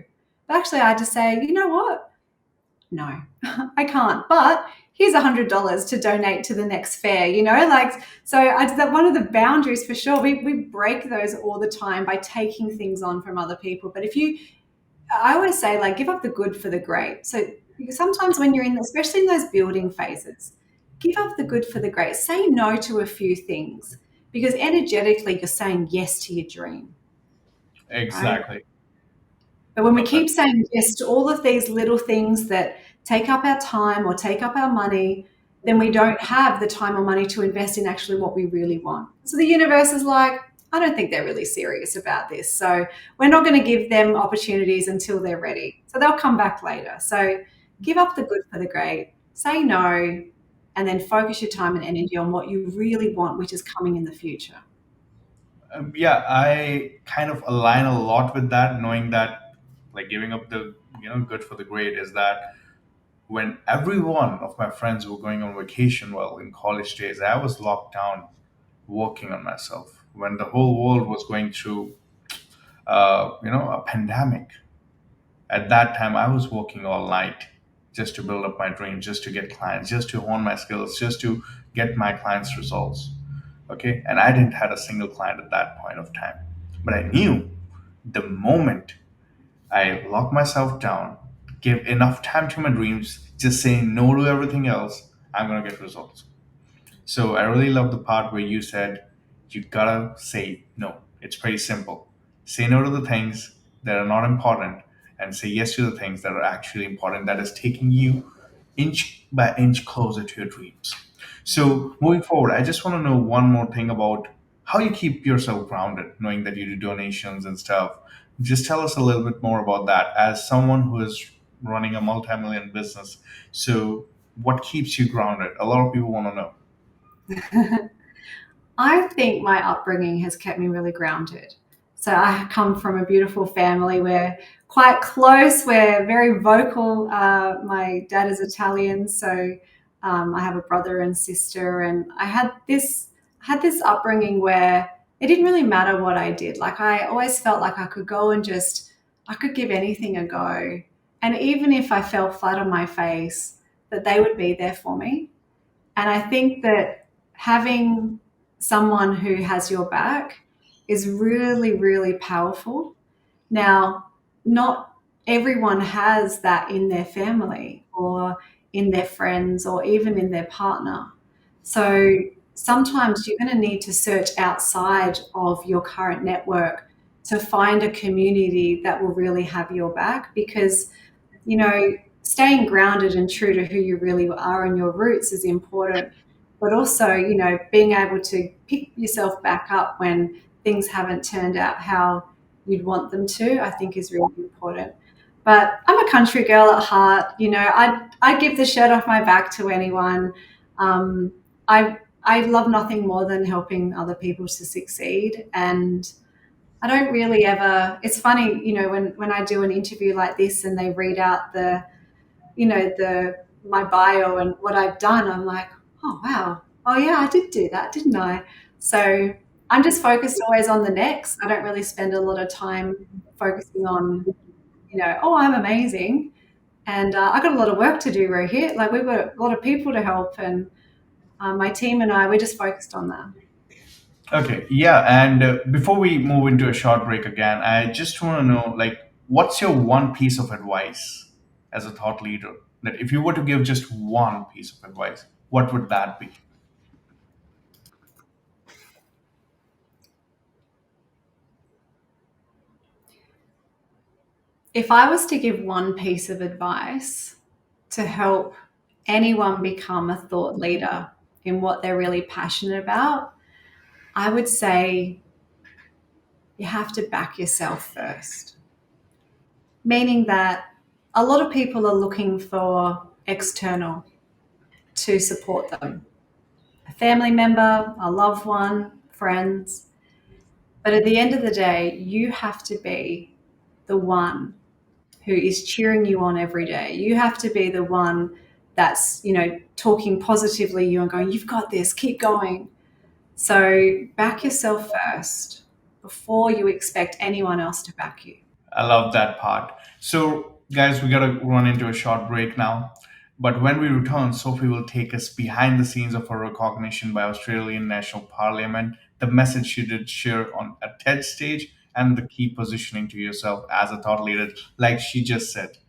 Speaker 2: But actually, I had to say, you know what? No, I can't. But here's $100 to donate to the next fair, you know, like, so that one of the boundaries for sure, we break those all the time by taking things on from other people. But I always say, like, give up the good for the great. So sometimes when you're in, especially in those building phases, give up the good for the great. Say no to a few things because energetically you're saying yes to your dream, right?
Speaker 1: Exactly.
Speaker 2: But when we
Speaker 1: Love that.
Speaker 2: keep saying yes to all of these little things that take up our time or take up our money, then we don't have the time or money to invest in actually what we really want. So the universe is like, I don't think they're really serious about this. So we're not going to give them opportunities until they're ready. So they'll come back later. So give up the good for the great, say no, and then focus your time and energy on what you really want, which is coming in the future.
Speaker 1: Yeah, I kind of align a lot with that, knowing that like giving up the good for the great, is that when every one of my friends were going on vacation, well, in college days, I was locked down working on myself. When the whole world was going through, a pandemic, at that time, I was working all night just to build up my dreams, just to get clients, just to hone my skills, just to get my clients' results. Okay, and I didn't had a single client at that point of time, but I knew the moment I lock myself down, give enough time to my dreams, just saying no to everything else, I'm gonna get results. So I really love the part where you said you gotta say no. It's pretty simple. Say no to the things that are not important and say yes to the things that are actually important, that is taking you inch by inch closer to your dreams. So moving forward, I just want to know one more thing about how you keep yourself grounded, knowing that you do donations and stuff. Just tell us a little bit more about that as someone who is running a multi-million business. So what keeps you grounded? A lot of people want to know.
Speaker 2: I think my upbringing has kept me really grounded. So I come from a beautiful family. We're quite close. We're very vocal. My dad is Italian, so I have a brother and sister, and I had this upbringing where it didn't really matter what I did. Like I always felt like I could go and just I could give anything a go, and even if I fell flat on my face, that they would be there for me. And I think that having someone who has your back is really, really powerful. Now, not everyone has that in their family or in their friends or even in their partner. So sometimes you're going to need to search outside of your current network to find a community that will really have your back because you know, staying grounded and true to who you really are and your roots is important. But also, being able to pick yourself back up when things haven't turned out how you'd want them to, I think is really important. But I'm a country girl at heart. I give the shirt off my back to anyone. Um, I love nothing more than helping other people to succeed, and I don't really ever. It's funny, when I do an interview like this and they read out the my bio and what I've done, I'm like, oh wow, oh yeah, I did do that, didn't I? So I'm just focused always on the next. I don't really spend a lot of time focusing on, oh, I'm amazing, and I got a lot of work to do, Rohit. Like we've got a lot of people to help, and my team and I, we're just focused on that.
Speaker 1: Okay, yeah, and before we move into a short break again, I just want to know, like, what's your one piece of advice as a thought leader? That if you were to give just one piece of advice, what would that be?
Speaker 2: If I was to give one piece of advice to help anyone become a thought leader in what they're really passionate about, I would say you have to back yourself first. Meaning that a lot of people are looking for external to support them, a family member, a loved one, friends. But at the end of the day, you have to be the one who is cheering you on every day. You have to be the one that's, talking positively you and going, you've got this, keep going. So back yourself first before you expect anyone else to back you.
Speaker 1: I love that part. So, guys, we got to run into a short break now. But when we return, Sophie will take us behind the scenes of her recognition by Australian National Parliament, the message she did share on a TED stage, and the key positioning to yourself as a thought leader, like she just said,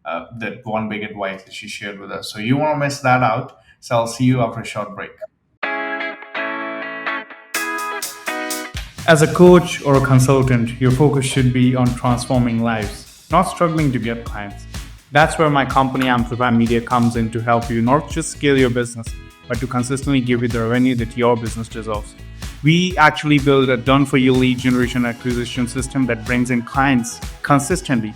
Speaker 1: that one big advice that she shared with us. So you won't miss that out. So I'll see you after a short break. As a coach or a consultant, your focus should be on transforming lives, not struggling to get clients. That's where my company Amplify Media comes in to help you not just scale your business, but to consistently give you the revenue that your business deserves. We actually build a done for you lead generation acquisition system that brings in clients consistently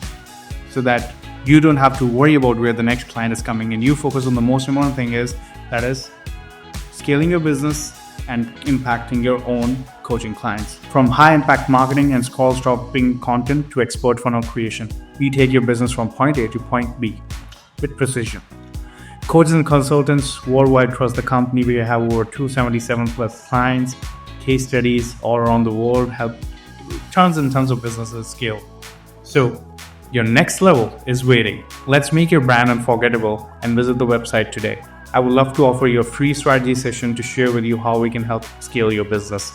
Speaker 1: so that you don't have to worry about where the next client is coming in. You focus on the most important thing that is scaling your business and impacting your own coaching clients. From high impact marketing and scroll stopping content to expert funnel creation,
Speaker 3: we take your business from point A to point B with precision. Coaches and consultants worldwide trust the company. We have over 277 plus clients, case studies all around the world, help tons and tons of businesses scale. So, your next level is waiting. Let's make your brand unforgettable and visit the website today. I would love to offer you a free strategy session to share with you how we can help scale your business.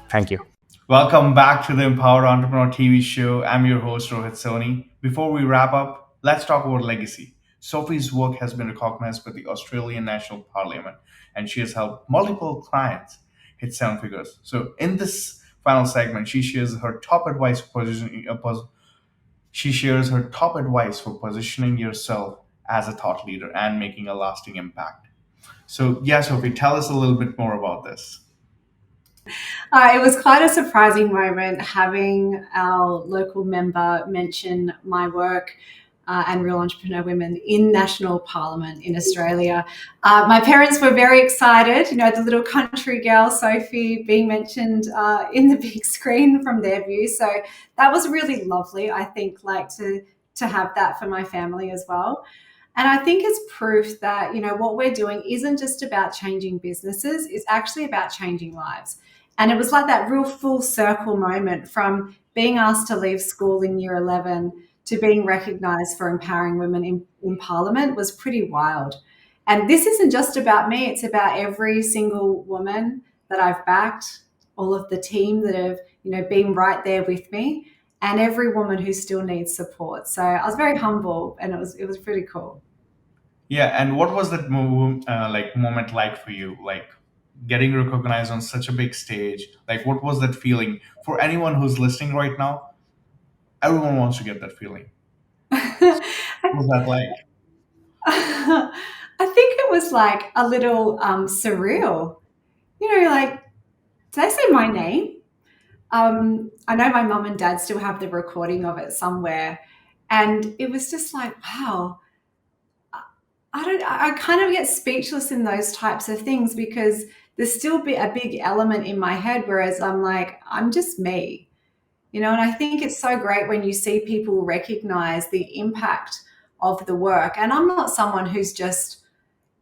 Speaker 3: Thank you.
Speaker 1: Welcome back to the Empowered Entrepreneur TV show. I'm your host, Rohit Soni. Before we wrap up, let's talk about legacy. Sophie's work has been recognized by the Australian National Parliament, and she has helped multiple clients hit seven figures. So, in this final segment, she shares her top advice for positioning yourself as a thought leader and making a lasting impact. So, yeah, Sophie, tell us a little bit more about this.
Speaker 2: It was quite a surprising moment having our local member mention my work and Real Entrepreneur Women in National Parliament in Australia. My parents were very excited, the little country girl, Sophie, being mentioned in the big screen from their view. So that was really lovely, I think, to have that for my family as well. And I think it's proof that, what we're doing isn't just about changing businesses, it's actually about changing lives. And it was like that real full circle moment from being asked to leave school in year 11 to being recognised for empowering women in Parliament was pretty wild. And this isn't just about me, it's about every single woman that I've backed, all of the team that have, been right there with me, and every woman who still needs support. So I was very humble, and it was pretty cool.
Speaker 1: Yeah, and what was that moment like for you? Like getting recognized on such a big stage. Like, what was that feeling for anyone who's listening right now? Everyone wants to get that feeling. What was that like?
Speaker 2: I think it was like a little surreal. Like, did I say my name? I know my mum and dad still have the recording of it somewhere. And it was just like, wow, I kind of get speechless in those types of things because there's still a big element in my head, whereas I'm like, I'm just me. And I think it's so great when you see people recognize the impact of the work. And I'm not someone who's just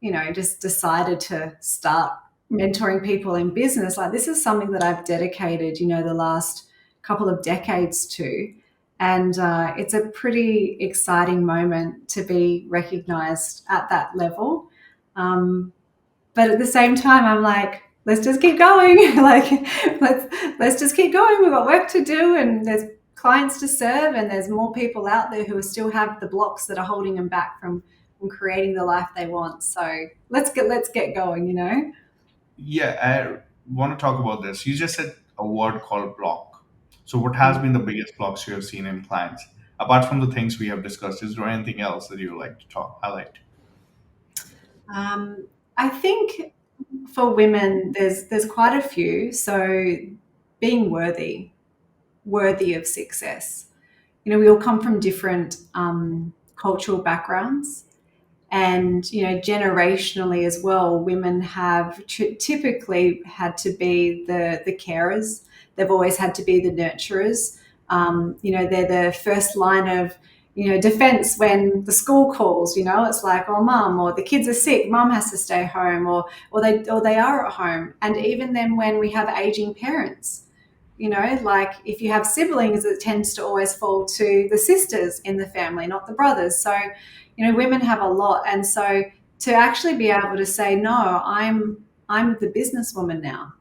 Speaker 2: decided to start mentoring people in business. Like, this is something that I've dedicated, the last couple of decades to. And it's a pretty exciting moment to be recognized at that level. But at the same time, I'm like, let's just keep going. Like, let's just keep going. We've got work to do, and there's clients to serve, and there's more people out there who still have the blocks that are holding them back from creating the life they want. So let's get going.
Speaker 1: Yeah, I want to talk about this. You just said a word called block. So, what has been the biggest blocks you have seen in clients? Apart from the things we have discussed, is there anything else that you would like to highlight?
Speaker 2: I think for women, there's quite a few. So being worthy of success. We all come from different cultural backgrounds, and generationally as well, women have typically had to be the carers. They've always had to be the nurturers. They're the first line of defense when the school calls. It's like, oh, mum, or the kids are sick, mum has to stay home, or they are at home. And even then, when we have aging parents, like if you have siblings, it tends to always fall to the sisters in the family, not the brothers. So women have a lot. And so to actually be able to say, no, I'm the businesswoman now.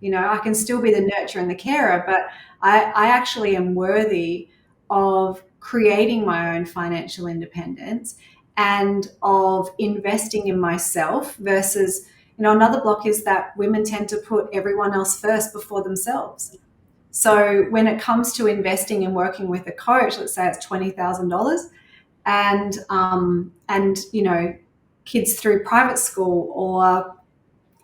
Speaker 2: I can still be the nurturer and the carer, but I actually am worthy of creating my own financial independence and of investing in myself versus, another block is that women tend to put everyone else first before themselves. So when it comes to investing and working with a coach, let's say it's $20,000, and kids through private school, or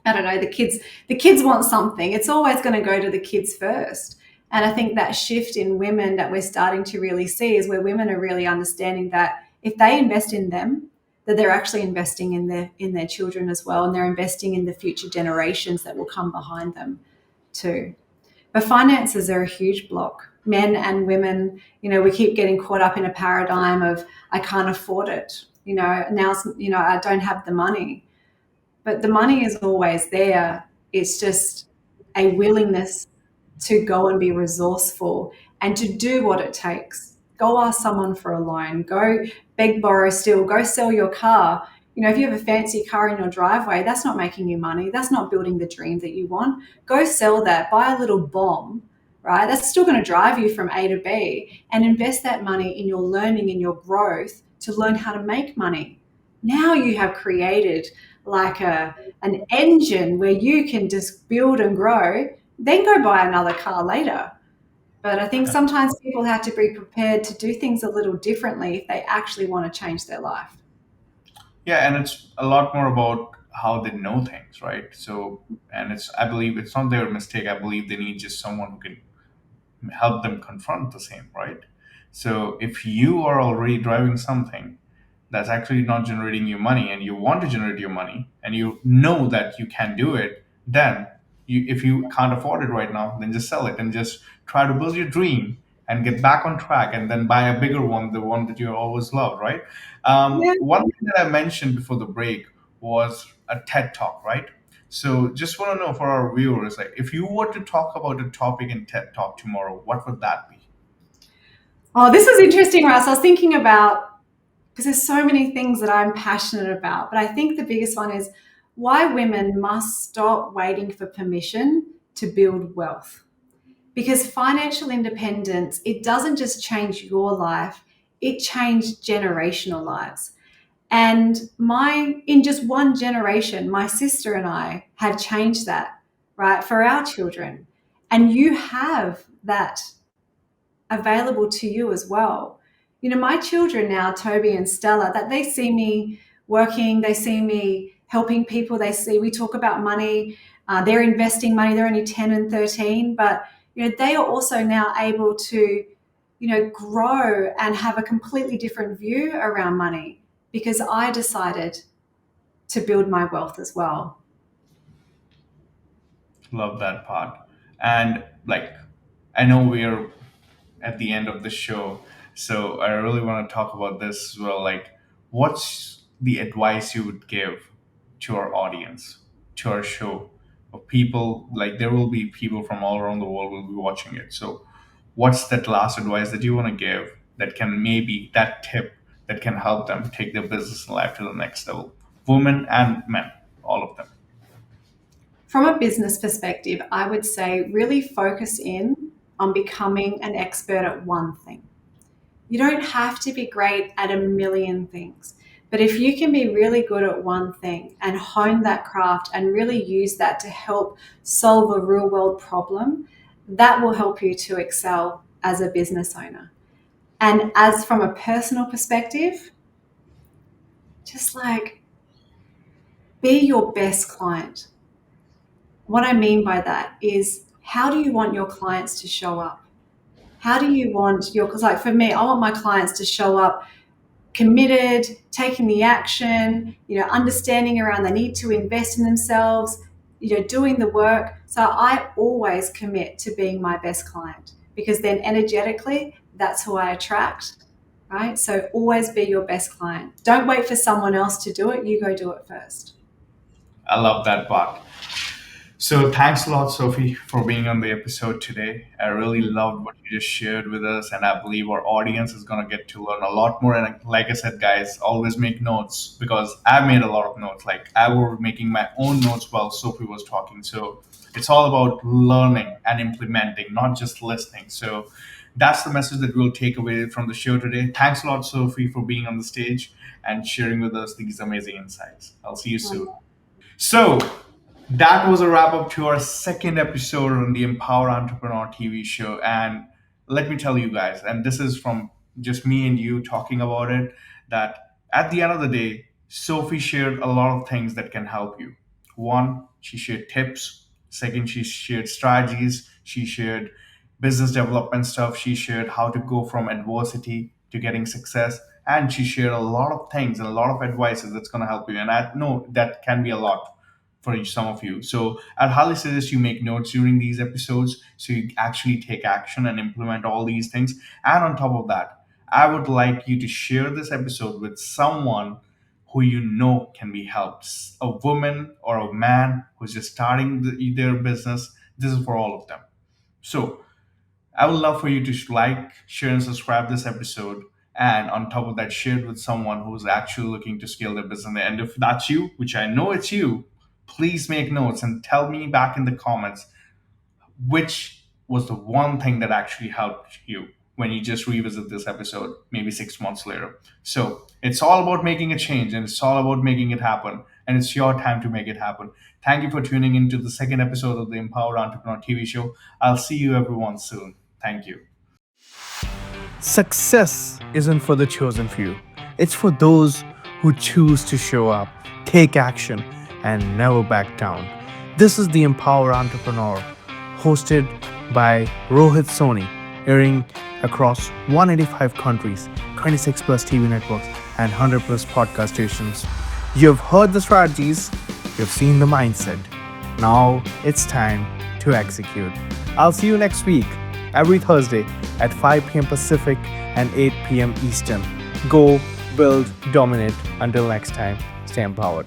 Speaker 2: I don't know, the kids want something, it's always going to go to the kids first. And I think that shift in women that we're starting to really see is where women are really understanding that if they invest in them, that they're actually investing in their children as well, and they're investing in the future generations that will come behind them too. But finances are a huge block. men and women, we keep getting caught up in a paradigm of, I can't afford it. Now, I don't have the money. But the money is always there. It's just a willingness to go and be resourceful and to do what it takes. Go ask someone for a loan. Go beg, borrow, steal. Go sell your car. If you have a fancy car in your driveway, that's not making you money. That's not building the dream that you want. Go sell that. Buy a little bomb, right? That's still going to drive you from A to B, and invest that money in your learning and your growth to learn how to make money. Now you have created like an engine where you can just build and grow, then go buy another car later. But I think sometimes people have to be prepared to do things a little differently if they actually want to change their life.
Speaker 1: Yeah, and it's a lot more about how they know things, right? So, and I believe it's not their mistake. I believe they need just someone who can help them confront the same, right? So if you are already driving something that's actually not generating you money and you want to generate your money and you know that you can do it, then if you can't afford it right now, then just sell it and just try to build your dream and get back on track and then buy a bigger one, the one that you always loved, right?
Speaker 2: Yeah.
Speaker 1: One thing that I mentioned before the break was a TED talk, right? So just want to know for our viewers, like if you were to talk about a topic in TED Talk tomorrow, what would that be?
Speaker 2: Oh, this is interesting, Russ. I was thinking about, because there's so many things that I'm passionate about, but I think the biggest one is why women must stop waiting for permission to build wealth. Because financial independence, it doesn't just change your life, it changed generational lives. And in just one generation, my sister and I have changed that, right, for our children. And you have that available to you as well. My children now, Toby and Stella, that they see me working, they see me helping people, we talk about money, they're investing money, they're only 10 and 13, but they are also now able to grow and have a completely different view around money because I decided to build my wealth as well.
Speaker 1: Love that part. And like, I know we're at the end of the show, so I really want to talk about this as well. Like, what's the advice you would give to our audience, to our show? Of people, like, there will be people from all around the world will be watching it. So, what's that last advice that you want to give that can maybe that tip that can help them take their business and life to the next level? Women and men, all of them.
Speaker 2: From a business perspective, I would say really focus in on becoming an expert at one thing. You don't have to be great at a million things, but if you can be really good at one thing and hone that craft and really use that to help solve a real world problem, that will help you to excel as a business owner. And as from a personal perspective, just like be your best client. What I mean by that is, how do you want your clients to show up? How do you want because like for me, I want my clients to show up committed, taking the action, understanding around they need to invest in themselves, doing the work. So I always commit to being my best client because then energetically, that's who I attract, right? So always be your best client. Don't wait for someone else to do it. You go do it first.
Speaker 1: I love that part. So thanks a lot, Sophie, for being on the episode today. I really loved what you just shared with us, and I believe our audience is gonna get to learn a lot more. And like I said, guys, always make notes because I made a lot of notes. Like I was making my own notes while Sophie was talking. So it's all about learning and implementing, not just listening. So that's the message that we'll take away from the show today. Thanks a lot, Sophie, for being on the stage and sharing with us these amazing insights. I'll see you soon. So that was a wrap up to our second episode on the Empower Entrepreneur TV show. And let me tell you guys, and this is from just me and you talking about it, that at the end of the day, Sophie shared a lot of things that can help you. One, she shared tips. Second, she shared strategies. She shared business development stuff. She shared how to go from adversity to getting success. And she shared a lot of things and a lot of advices that's going to help you. And I know that can be a lot for some of you. So I'd highly suggest you make notes during these episodes so you actually take action and implement all these things. And on top of that, I would like you to share this episode with someone who you know can be helped. A woman or a man who's just starting their business. This is for all of them. So I would love for you to like, share, and subscribe this episode. And on top of that, share it with someone who's actually looking to scale their business. And if that's you, which I know it's you, please make notes and tell me back in the comments which was the one thing that actually helped you when you just revisit this episode maybe 6 months later. So it's all about making a change and it's all about making it happen. And it's your time to make it happen. Thank you for tuning into the second episode of the Empowered Entrepreneur TV show. I'll see you everyone soon. Thank you.
Speaker 3: Success isn't for the chosen few. It's for those who choose to show up, take action, and never back down. This is the Empower Entrepreneur, hosted by Rohit Soni, airing across 185 countries, 26 plus TV networks, and 100 plus podcast stations. You've heard the strategies, you've seen the mindset. Now it's time to execute. I'll see you next week, every Thursday at 5 p.m. Pacific and 8 p.m. Eastern. Go, build, dominate. Until next time, stay empowered.